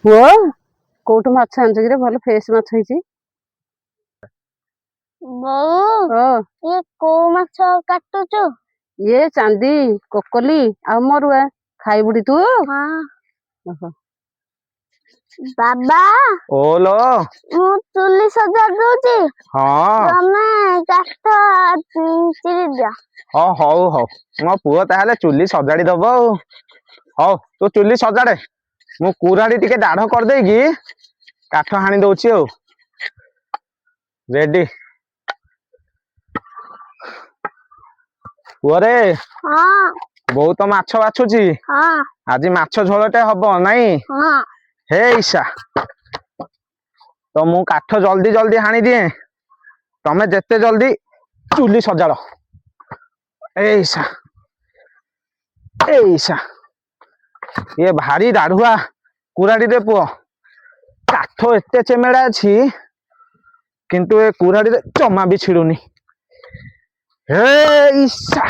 ପୁଅ କୋଉଠୁ ମାଛ ଆଣିଛୁ କିରେ? ଭଲ ଫ୍ରେଶ ମାଛ ହେଇଛି। ବୋଉ ଓ ଇଏ କୋଉ ମାଛ କାଟୁଛୁ? ଇଏ ଚାନ୍ଦି, କୋକଲି ଆଉ ମରୁଆ। ଖାଇବୁଟି ତୁ? ହଁ ଓହୋ। ବାବା ଓଲୋ ମୁଁ ଚୁଲି ସଜାଡି ଦଉଛି, ହଁ ତମେ କାଠ ଚିରି ଦିଅ। ହଁ ହଉ ହଉ ମୋ ପୁଅ ତାହେଲେ ଚୁଲି ସଜାଡି ଦବ ଆଉ। ହଉ ତୁ ଚୁଲି ସଜାଡେ, ମୁଁ କୁରାଢି ଟିକେ ଦାଢ କରିଦେଇକି କାଠ ହାଣି ଦଉଛି ଆଉ। ରେଡି। ପୁଅରେ ହଁ ବହୁତ ମାଛ ବାଛୁଛି। ହଁ ଆଜି ମାଛ ଝୋଳଟେ ହବ ନାଇଁ? ହଁ ହେ ଇଶା, ତ ମୁଁ କାଠ ଜଲ୍ଦି ଜଲ୍ଦି ହାଣି ଦିଏ, ତମେ ଯେତେ ଜଲ୍ଦି ଚୁଲି ସଜାଡ। ଏଇସା ଏଇସା, ଇଏ ଭାରି ଦାଢୁଆ କୁରାଢିରେ ପୁଅ। କାଠ ଏତେ ଚେମେଡା ଅଛି, କିନ୍ତୁ ଏ କୁରାଢିରେ ଜମା ବି ଛିଡୁନି। ହେ ଇଶା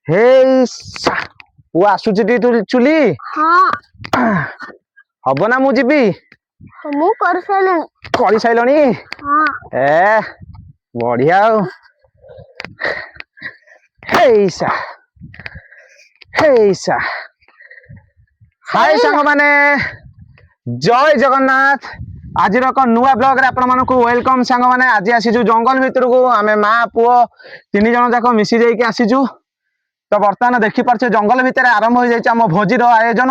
ହେ ଇଶା, ପୁଅ ଆସୁଛି ଟି ଚୁଲି? ହଁ ହବ ନା ମୁଁ ଯିବି? ମୁଁ କରିସାରିଲିଣି। କରିସାଇଲଣି? ହଁ ଏ ବଢିଆ ଆଉ। ହେଇସା ହେଇସା। ହାଏ ସରିଲା। ସାଙ୍ଗମାନେ, ଜୟ ଜଗନ୍ନାଥ। ଆଜିର ଏକ ନୂଆ ବ୍ଲଗରେ ଆପଣ ମାନଙ୍କୁ ୱେଲକମ। ସାଙ୍ଗମାନେ ଆଜି ଆସିଛୁ ଜଙ୍ଗଲ ଭିତରକୁ, ଆମେ ମା ପୁଅ 3 ଜଣ ଯାକ ମିଶି ଯାଇକି ଆସିଛୁ। ତ ବର୍ତ୍ତମାନ ଦେଖିପାରୁଛେ ଜଙ୍ଗଲ ଭିତରେ ଆରମ୍ଭ ହେଇଯାଇଛି ଆମ ଭୋଜିର ଆୟୋଜନ।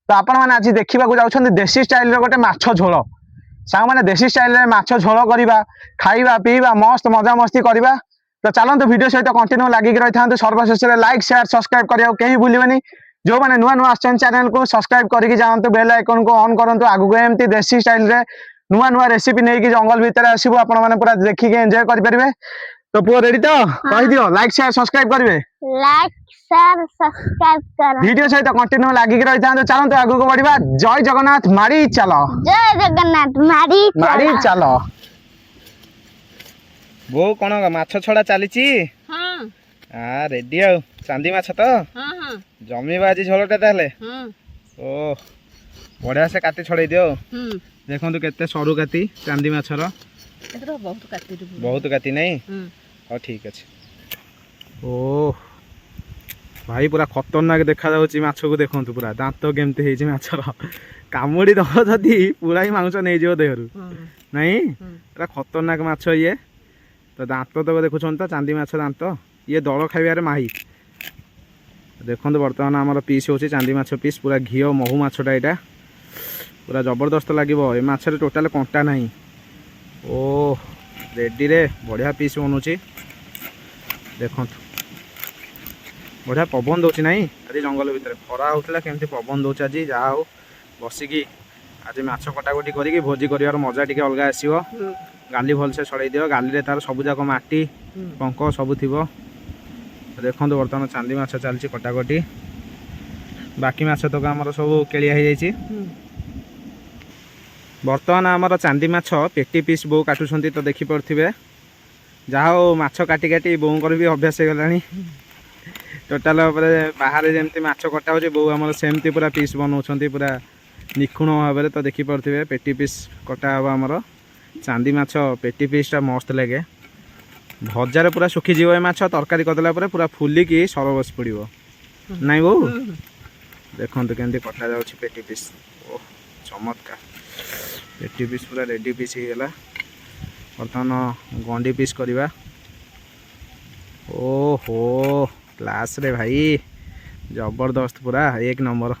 ତ ଆପଣ ମାନେ ଆଜି ଦେଖିବାକୁ ଯାଉଛନ୍ତି ଦେଶୀ ଷ୍ଟାଇଲର ଗୋଟେ ମାଛ ଝୋଳ। ସାଙ୍ଗମାନେ ଦେଶୀ ଷ୍ଟାଇଲରେ ମାଛ ଝୋଳ କରିବା, ଖାଇବା ପିଇବା ମସ୍ତ ମଜାମସ୍ତି କରିବା। ତ ଚାଲନ୍ତୁ ଭିଡିଓ ସହିତ କଣ୍ଟିନ୍ୟୁ ଲାଗିକି ରହିଥାନ୍ତୁ। ସର୍ବଶେଷରେ ଲାଇକ୍ ସେୟାର ସବସ୍କ୍ରାଇବ କରିବାକୁ କେହି ଭୁଲିବେନି। ଯୋଉମାନେ ନୂଆ ନୂଆ ଆସିଛନ୍ତି ଚ୍ୟାନେଲକୁ ସବସ୍କ୍ରାଇବ କରିକି ଯାଆନ୍ତୁ, ବେଲ ଆଇକନକୁ ଅନ୍ କରନ୍ତୁ। ଆଗକୁ ଏମିତି ଦେଶୀ ଷ୍ଟାଇଲରେ ନୂଆ ନୂଆ ରେସିପି ନେଇକି ଜଙ୍ଗଲ ଭିତରେ ଆସିବୁ, ଆପଣ ମାନେ ପୁରା ଦେଖିକି ଏନ୍ଜୟ କରିପାରିବେ। ତ ପୁଅ ରେଡି ତ? କହିଦିଅ ଲାଇକ୍ ସେୟାର ସବସ୍କ୍ରାଇବ କରିବେ। ଲାଇକ୍ ସେୟାର ସବସ୍କ୍ରାଇବ କର। ଭିଡିଓ ସହିତ କଣ୍ଟିନ୍ୟୁ ଲାଗିକି ରହିଥାନ୍ତୁ। ଚାଲନ୍ତୁ ଆଗକୁ ବଢିବା। ଜୟ ଜଗନ୍ନାଥ, ମାଡି ଚାଲ ଜୟ ଜଗନ୍ନାଥ, ମାଡି ମାଡି ଚାଲ। ଚାଲ। ବୋଉ କଣ ମାଛ ଛଡା ଚାଲିଛି? ହଁ ରେଡି ଆଉ। ଚାନ୍ଦି ମାଛ ତ? ହଁ ହଁ ଜମିବା ଆଜି ଝୋଳଟା ତାହେଲେ। ହଁ ଓ ବଢିଆ ସେ କାଟି ଛଡେଇ ଦିଅ ଆଉ। ହୁଁ। ଦେଖନ୍ତୁ କେତେ ସରୁ କାତି ଚାନ୍ଦି ମାଛର। ଏଥର ବହୁତ କାଟି ବହୁତ କାତି ନାଇଁ? ହଉ ଠିକ ଅଛି। ଓ ଭାଇ ପୁରା ଖତରନାକ ଦେଖା ଯାଉଛି ମାଛକୁ। ଦେଖନ୍ତୁ ପୁରା ଦାନ୍ତ କେମିତି ହେଇଛି ମାଛର। କାମୁଡି ଦବ ଯଦି ପୁରା ହିଁ ମାଂସ ନେଇଯିବ ଦେହରୁ, ନାଇଁ? ପୁରା ଖତରନାକ ମାଛ ଇଏ। ତ ଦାନ୍ତ ତ ଦେଖୁଛନ୍ତି ତ, ଚାନ୍ଦି ମାଛ ଦାନ୍ତ। ଇଏ ଦଳ ଖାଇବାରେ ମାହି। ଦେଖନ୍ତୁ ବର୍ତ୍ତମାନ ଆମର ପିସ୍ ହେଉଛି ଚାନ୍ଦି ମାଛ ପିସ୍, ପୁରା ଘିଅ ମହୁ ମାଛଟା ଏଇଟା। ପୁରା ଜବରଦସ୍ତ ଲାଗିବ। ଏ ମାଛରେ ଟୋଟାଲ କଣ୍ଟା ନାହିଁ। ଓ ରେଡିରେ ବଢିଆ ପିସ୍ ବନୁଛି। ଦେଖନ୍ତୁ ବଢିଆ ପବନ ଦଉଛି ନାଇଁ? ଆଜି ଜଙ୍ଗଲ ଭିତରେ ଖରା ହଉଥିଲା, କେମିତି ପବନ ଦଉଛି ଆଜି। ଯାହା ହଉ ବସିକି ଆଜି ମାଛ କଟାକଟି କରିକି ଭୋଜି କରିବାର ମଜା ଟିକେ ଅଲଗା ଆସିବ। ଗାଲି ଭଲସେ ଛଡେଇ ଦିଅ, ଗାଲିରେ ତାର ସବୁ ଯାକ ମାଟି ପଙ୍କ ସବୁ ଥିବ। ଦେଖନ୍ତୁ ବର୍ତ୍ତମାନ ଚାନ୍ଦି ମାଛ ଚାଲିଛି କଟାକଟି। ବାକି ମାଛ ତକ ଆମର ସବୁ କେଳିଆ ହେଇଯାଇଛି। ବର୍ତ୍ତମାନ ଆମର ଚାନ୍ଦି ମାଛ ପେଟି ପିସ୍ ବୋଉ କାଟୁଛନ୍ତି, ତ ଦେଖିପାରୁଥିବେ। ଯାହା ହଉ ମାଛ କାଟି କାଟି ବୋଉଙ୍କର ବି ଅଭ୍ୟାସ ହେଇଗଲାଣି। ଟୋଟାଲ ଉପରେ ବାହାରେ ଯେମିତି ମାଛ କଟା ହେଉଛି, ବୋଉ ଆମର ସେମିତି ପୁରା ପିସ୍ ବନାଉଛନ୍ତି, ପୁରା ନିଖୁଣ ଭାବରେ। ତ ଦେଖିପାରୁଥିବେ ପେଟି ପିସ୍ କଟା ହେବ ଆମର। ଚାନ୍ଦି ମାଛ ପେଟି ପିସ୍ଟା ମସ୍ତ ଲାଗେ। ଭଜାରେ ପୁରା ଶୁଖିଯିବ ଏ ମାଛ, ତରକାରୀ କରିଦେଲା ପରେ ପୁରା ଫୁଲିକି ସର ବସି ପଡ଼ିବ, ନାଇଁ ବୋଉ? ଦେଖନ୍ତୁ କେମିତି କଟା ଯାଉଛି ପେଟି ପିସ୍। ଓହ ଚମତ୍କାର। ପେଟି ପିସ୍ ପୁରା ରେଡି ପିସ୍ ହେଇଗଲା। ବର୍ତ୍ତମାନ ଗଣ୍ଡି ପିସ୍ କରିବା। ଓହୋ କ୍ଲାସରେ ଭାଇ, ଜବରଦସ୍ତ ପୁରା 1 ନମ୍ବର।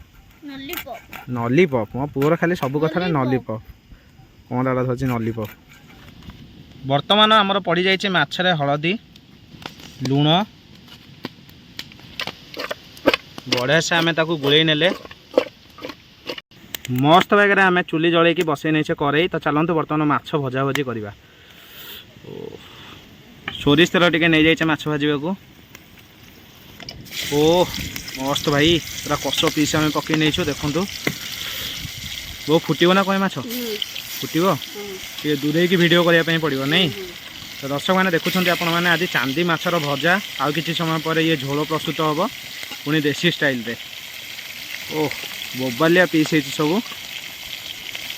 ନଲିପପ୍ ମୋ ପୁଅର ଖାଲି ସବୁ କଥାରେ ନଲିପପ୍। କଣଟା ଧରିଛି ନଲିପପ୍। ବର୍ତ୍ତମାନ ଆମର ପଡ଼ିଯାଇଛି ମାଛରେ ହଳଦୀ, ଲୁଣ। ବଢ଼ିଆସେ ଆମେ ତାକୁ ଗୋଳେଇ ନେଲେ। ମସ୍ତ ବାଗରେ ଆମେ ଚୁଲି ଜଳେଇକି ବସେଇ ନେଇଛେ କରେଇ। ତ ଚାଲନ୍ତୁ ବର୍ତ୍ତମାନ ମାଛ ଭଜାଭଜି କରିବା। ସୋରିଷ ତେଲ ଟିକେ ନେଇଯାଇଛେ ମାଛ ଭାଜିବାକୁ। ଓ ମସ୍ତ ଭାଇ, ପୁରା କଷ ପିସ୍ ଆମେ ପକେଇ ନେଇଛୁ। ଦେଖନ୍ତୁ ବୋଉ ଫୁଟିବ ନା କଣ ମାଛ? ଫୁଟିବ? ଟିକେ ଦୂରେଇକି ଭିଡ଼ିଓ କରିବା ପାଇଁ ପଡ଼ିବ ନାଇଁ? ତ ଦର୍ଶକମାନେ ଦେଖୁଛନ୍ତି ଆପଣମାନେ, ଆଜି ଚାନ୍ଦି ମାଛର ଭଜା। ଆଉ କିଛି ସମୟ ପରେ ଇଏ ଝୋଳ ପ୍ରସ୍ତୁତ ହେବ, ପୁଣି ଦେଶୀ ଷ୍ଟାଇଲରେ। ଓହ बोबालिया पीस है सब।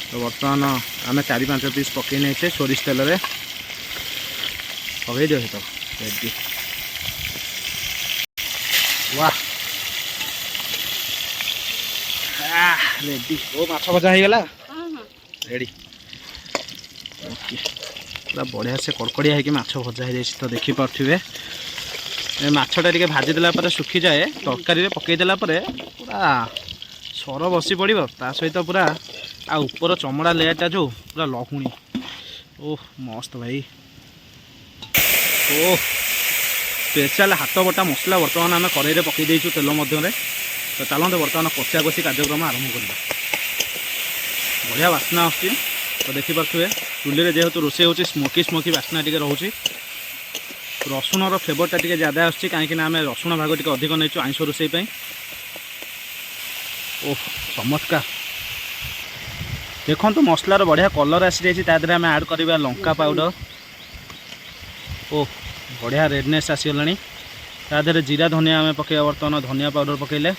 तो बर्तमान आम 4-5 पीस पकई नहीं सोरिष तेल पकई दियो तो रेडी। वाह रेडी। ओ माछ भजा हो गला रेडी। ओके पूरा बढ़िया से कड़कड़िया है माछ भजा हो तो देखी पारे माछटा टे भाजीदेला सुखी जाए तरकारी पकईदेला पूरा सर बसी पड़ो ता सहित पूरा आ ऊपर चमड़ा लेयरटा जो पूरा लहुणी। ओह मस्त भाई। ओह स्पेशल हाथ बटा मसला बर्तमान आम कड़े पकई देचु तेल मध्य। तो चलते बर्तमान कषा कषी कार्यक्रम आरंभ करवा। बढ़िया बास्ना आसुची तो देखिपे चुली जेहेतु रोषे हो स्मोकी स्मोकी बास्ना टी रोचे। रसुणर फ्लेवरटा टी ज्यादा आसुची कहीं आम रसुण भाग टी अधिक नहीं आइंष रोषे। ओह चमत्कार देखो मसलार बढ़िया कलर आसी जाए आम ऐड करवा लंका पाउडर। ओह बढ़िया रेडनेस आसीगला। तादेह जीरा धनिया आम पकईवा बर्तमान धनिया पाउडर पकईले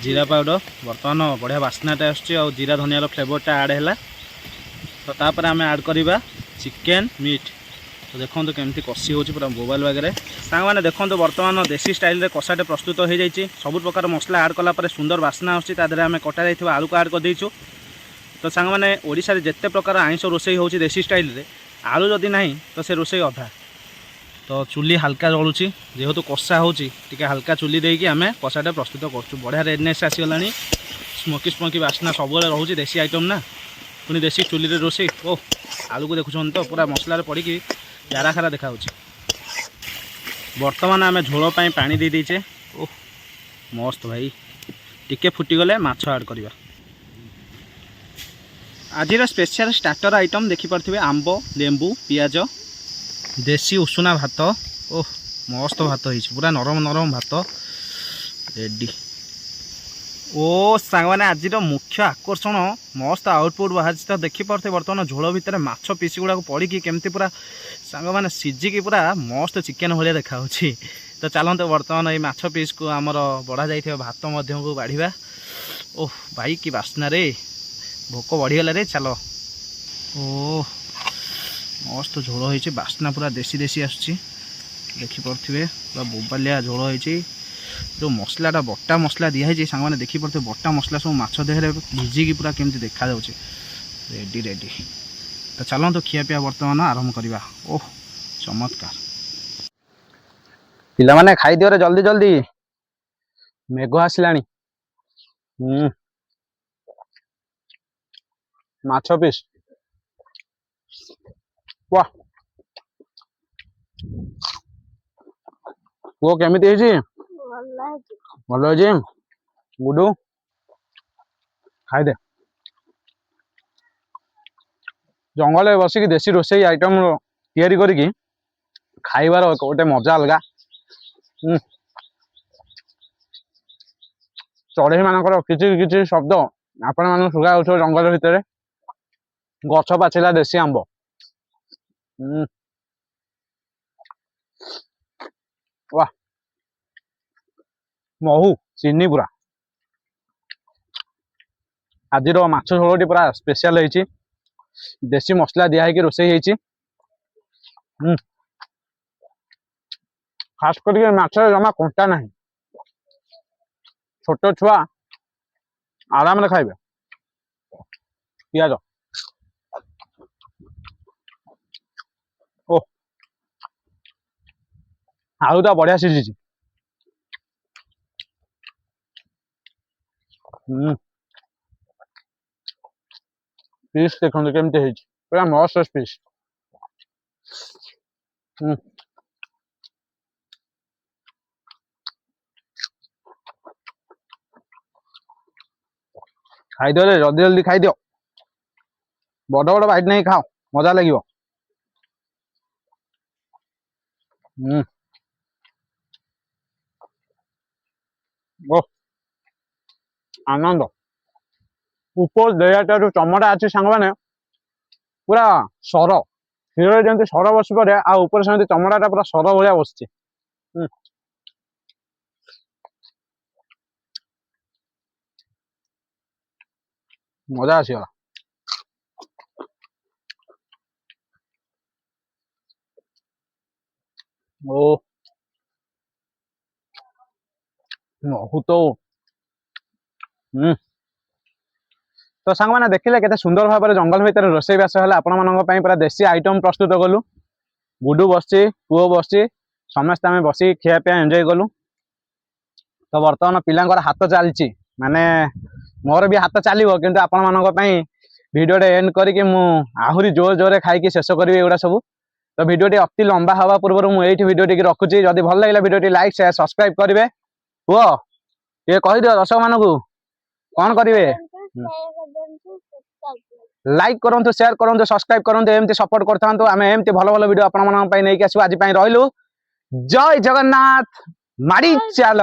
जीरा पाउडर बर्तमान बढ़िया बास्नाटा आसुची जीरा धनियार फ्लेवरटा ऐड है। तो तापर आम ऐड करवा चिकेन मीट। तो देखो केमती कषी हो पूरा मोबाइल वगैरह सांग मैंने देखो बर्तमान देसी स्टाइल कषाटे प्रस्तुत हो जाए। सब प्रकार मसला ऐड कलापर सुंदर बास्ना आसुची आम कटा जाइए आलू को ऐड कर देचु। तो सांग मैंने ओडिशा रे जेते प्रकार आइंष रोषे हो देसी स्टाइल रे आलू जदि नहीं तो से रोषे अधा। तो चुली हल्का जलुची जेहेतु कषा होची हल्का चुली देकी आम कषाटे प्रस्तुत करछु। बढ़िया रेडनेस आसीगला स्मोकी स्मोकी बास्ना सब रोचे देसी आइटम ना पुणी देसी चुली रे रोषे। ओह आलू को देखुन तो पूरा मसलार पड़ी यारा खारा देखा। बर्तमान आम झोल पानी दे दीचे। ओह मस्त भाई टिके फुटीगले माछ ऐड करवा। आज स्पेशल स्टार्टर आइटम देखिपे आंब लेंबू पियाज देसी उषुना भात। ओह मस्त भात हो पूरा नरम नरम भात रेडी। ओ सांग मैंने आज मुख्य आकर्षण मस्त आउटपुट बाहर तो देखिपे बर्तमान झोल भितर माछ पीस गुड़ा पड़ी केमती पूरा सांग मैंने सिझिकी पूरा मस्त चिकेन भाया देखा। तो चलते बर्तमान ये माछ पीस को आमर बढ़ा जाइए भात मध्य को बाढ़ा। ओह भाई कि बास्ना रे भोक बढ़ीगला रे चलो। ओह मस्त झोल हो बास्ना पूरा देसी देसी आसुची देखिपे पूरा बोबालिया झोल हो। जो मसलाटा बटा मसला दिखाई सांग मैंने देखिपे बटा मसला सब माछ देहरे भिजिकी पूरा केमती देखा जाउची रेडी रेडी। तो चलो तो खिया पिया बर्तमान आरंभ करवा। ओह चमत्कार पिला माने खाई दियो रे जल्दी जल्दी मेघ आसलानी। माछ पीस वाह वो केमिति है भल है गुडू खाई दे। जंगल बसिक देसी रोषे आइटम तैयारी करिकी खाइबार गोटे मजा अलगा। चढ़ई मानकर किछि किछि शब्द आपण मान सुगा हो जंगल भितर गछ पाचिला देसी आंब। वाह महू चीनी पूरा आज माछ झोलटी पूरा स्पेशल है देसी मसला दिखाई रोषे होती। खास करके माछ जमा कंटा ना छोट छुआ आराम खाइबे। पियाज ओ आलू तो बढ़िया सीझी। पीस देखो केमती पूरा मस्त पीस। खाई दियो जल्दी जल्दी खाई दियो बड़ बड़ बाइट नहीं खाओ मजा लगे। ओह आनंद ऊपर लेयरटा जो चमड़ा अच्छी सांग मैंने पूरा सर क्षीर जमी सर बस पड़े आपर से चमड़ाटा पूरा सर भाया बस। ମଜା ଆସିଗଲା। ଓ ବହୁତ ତ ସାଙ୍ଗମାନେ ଦେଖିଲେ କେତେ ସୁନ୍ଦର ଭାବରେ ଜଙ୍ଗଲ ଭିତରେ ରୋଷେଇବାସ ହେଲା। ଆପଣମାନଙ୍କ ପାଇଁ ପୁରା ଦେଶୀ ଆଇଟମ ପ୍ରସ୍ତୁତ କଲୁ। ଗୁଡୁ ବସିଛି, ପୁଅ ବସିଛି, ସମସ୍ତେ ଆମେ ବସି ଖିଆ ପିଆ ଏନ୍ଜୟ କଲୁ। ତ ବର୍ତ୍ତମାନ ପିଲାଙ୍କର ହାତ ଚାଲିଛି, ମାନେ ମୋର ବି ହାତ ଚାଲିବ, କିନ୍ତୁ ଆପଣମାନଙ୍କ ପାଇଁ ଭିଡ଼ିଓଟେ ଏଣ୍ଡ କରିକି ମୁଁ ଆହୁରି ଜୋରରେ ଖାଇକି ଶେଷ କରିବି ଏଗୁଡ଼ା ସବୁ। ତ ଭିଡ଼ିଓଟି ଅତି ଲମ୍ବା ହେବା ପୂର୍ବରୁ ମୁଁ ଏଇଠି ଭିଡ଼ିଓଟିକି ରଖୁଛି। ଯଦି ଭଲ ଲାଗିଲା ଭିଡ଼ିଓଟି ଲାଇକ୍ ସେୟାର ସବସ୍କ୍ରାଇବ କରିବେ। ପୁଅ ଟିକେ କହିଦିଅ ଦର୍ଶକମାନଙ୍କୁ କ'ଣ କରିବେ। ଲାଇକ୍ କରନ୍ତୁ, ସେୟାର କରନ୍ତୁ, ସବସ୍କ୍ରାଇବ କରନ୍ତୁ, ଏମିତି ସପୋର୍ଟ କରିଥାନ୍ତୁ। ଆମେ ଏମିତି ଭଲ ଭଲ ଭିଡ଼ିଓ ଆପଣମାନଙ୍କ ପାଇଁ ନେଇକି ଆସିବୁ। ଆଜି ପାଇଁ ରହିଲୁ। ଜୟ ଜଗନ୍ନାଥ। ମାଡ଼ି ଚାଲ।